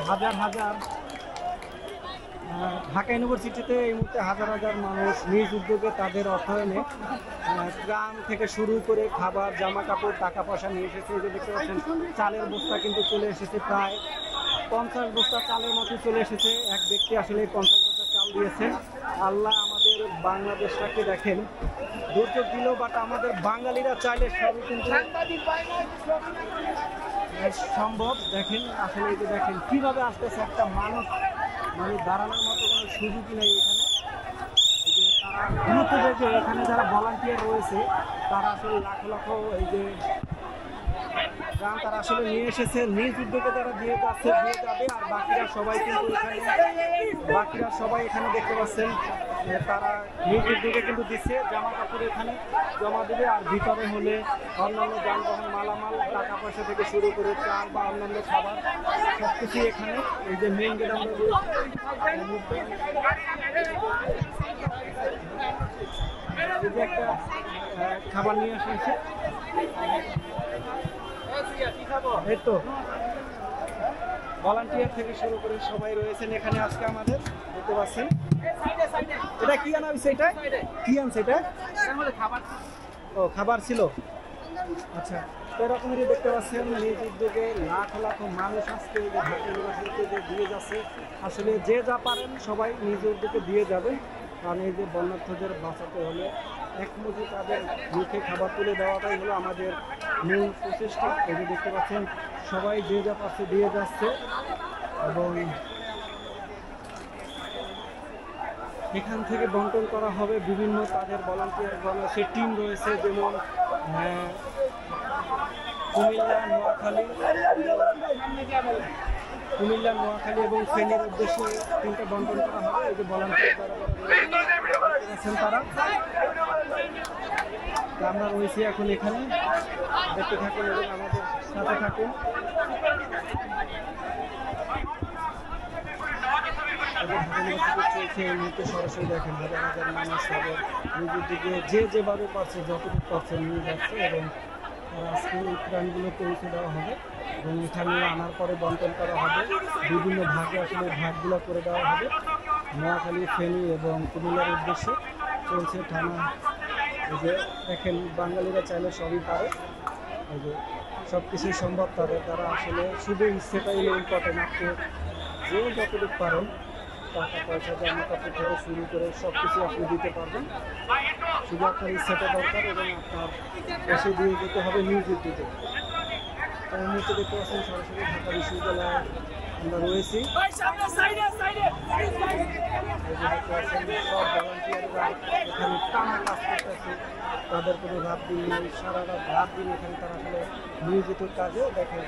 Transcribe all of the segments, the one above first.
হাজার হাজার ঢাকা ইউনিভার্সিটিতে এই মুহূর্তে হাজার হাজার মানুষ নিজ উদ্যোগে তাদের অর্থায়নে ত্রাণ থেকে শুরু করে খাবার, জামা কাপড়, টাকা পয়সা নিয়ে এসেছে। এই যে দেখতে পাচ্ছেন চালের বস্তা কিন্তু চলে এসেছে, প্রায় 50 বস্তা চালের মতো চলে এসেছে। এক ব্যক্তি আসলে 50 বস্তা চাল দিয়েছেন। আল্লাহ আমাদের বাংলাদেশটাকে দেখেন দুর্যোগ দিল, বাট আমাদের বাঙালিরা চাইলে সবই কিন্তু সম্ভব। দেখেন আসলে এই যে দেখেন কিভাবে আসতেছে একটা মানুষ, মানে দাঁড়ানোর মতো কোনো সুযোগই নেই এখানে। এই যে তারা দ্রুত যে এখানে যারা ভলান্টিয়ার রয়েছে তারা আসলে লাখো লাখো এই যে গ্রাম তারা আসলে নিয়ে এসেছে, নিজ উদ্যোগে তারা দিয়ে যাচ্ছে, দিয়ে যাবে। আর বাকিরা সবাই কিন্তু এখানে দেখতে পাচ্ছেন তারা নিজ উদ্যোগে কিন্তু দিচ্ছে, জামা কাপড় এখানে জমা দেবে। আর ভিতরে হলে অন্যান্য যানবাহন, মালামাল, টাকা পয়সা থেকে শুরু করে চাল বা অন্যান্য খাবার সব কিছুই এখানে। এই যে মেইন গেট আমরা একটা খাবার নিয়ে আসছে, এই তো ভলান্টিয়ার থেকে শুরু করে সবাই রয়েছেন এখানে আজকে আমাদের দেখতে পাচ্ছেন। এটা কি আনা হয়েছে? এটা কি আনছে? এটা ও খাবার ছিল। আচ্ছা, তো এরকমই দেখতে পাচ্ছেন নিজ উদ্যোগে লাখ লাখ মানুষ আজকে ঢাকা ইউনিভার্সিটিতে দিয়ে যাচ্ছে। আসলে যে যা পারেন সবাই নিজ উদ্যোগে দিয়ে যাবেন, কারণ এই যে বন্যার্থদের বাঁচাতে হলে একমুখী তাদের মুখে খাবার তুলে দেওয়াটাই হলো আমাদের মূল প্রচেষ্টা। এই যে দেখতে পাচ্ছেন সবাই যে যা পাচ্ছে দিয়ে যাচ্ছে, এবং এখান থেকে বন্টন করা হবে বিভিন্ন তাদের ভলান্টিয়ার সে টিম রয়েছে, যেমন কুমিল্লা, নোয়াখালী এবং ফেনীর উদ্দেশ্যে তিনটা বন্টন করা হবে। এই যে ভলান্টিয়ার আছেন তারা, আমরা রয়েছি এখন এখানে, দেখতে থাকুন এবং আমাদের সাথে থাকুন। চলছে এই মুহূর্তে সরাসরি দেখেন হাজার হাজার মানুষ তাদের নিজের দিকে যে যেভাবে পারছে যতটুকু পারছে নিয়ে যাচ্ছে, এবং আজকে এই ত্রাণগুলো পৌঁছে দেওয়া হবে এবং এখানে আনার পরে বন্টন করা হবে। বিভিন্ন ভাগে আসলে ভাগগুলো করে দেওয়া হবে। নোয়াখালী, ফেনী এবং কুমিল্লার উদ্দেশ্যে চলছে টানা। এই যে দেখেন বাঙালিরা চাইলে সবই পারে, এই যে সব কিছুই সম্ভব তাদের দ্বারা। আসলে শুধু ইচ্ছেটাই ইম্পর্টেন্ট। আপনি যে যতটুকু পারেন টাকা পয়সা, জামা কাপড় থেকে শুরু করে সব কিছু আপনি দিতে পারবেন, শুধু আপনার ইচ্ছাটা দরকার এবং আপনার এসে দিয়ে যেতে হবে নিউজ দিতে। তো এই মুহূর্তে দেখতে পাচ্ছেন সরাসরি ঢাকা বিশ্ববিদ্যালয়ে আমরা রয়েছি। সব ভলান্টিয়াররা এখানে টানা কাজ করতেছে, তাদের কোনো রাত দিন নেই, সারা রাত দিন এখানে তারা আসলে নিয়োজিত কাজে দেখেন।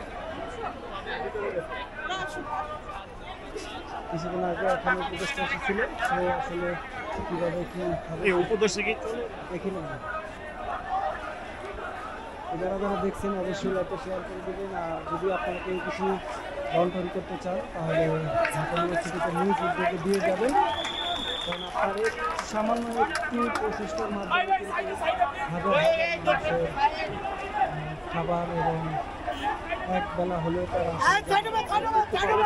কিছুদিন আগে এখানে উপদেষ্টা এসেছিল, সে আসলে কীভাবে কী হবে উপদেষ্টা কি দেখি না। যারা যারা দেখছেন অবশ্যই লাইকটা শেয়ার করে দেবেন। আর যদি আপনারা কেউ কিছু বন্টন করতে চান তাহলে ঢাকা ইউনিভার্সিটিতে নিউজ উদ্যোগে দিয়ে যাবেন, কারণ আপনার সামান্য একটি প্রচেষ্টার মাধ্যমে হাজার হাজার মানুষের খাবার এবং একবেলা হলেও তারা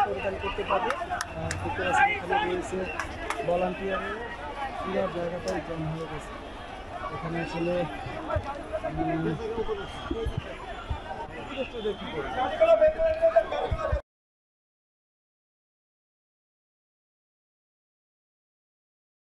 পরিধান করতে পারবে। এখানে রয়েছে ভলান্টিয়ারের পুরো জায়গাটাই জমা হয়ে গেছে। এখানে আসলে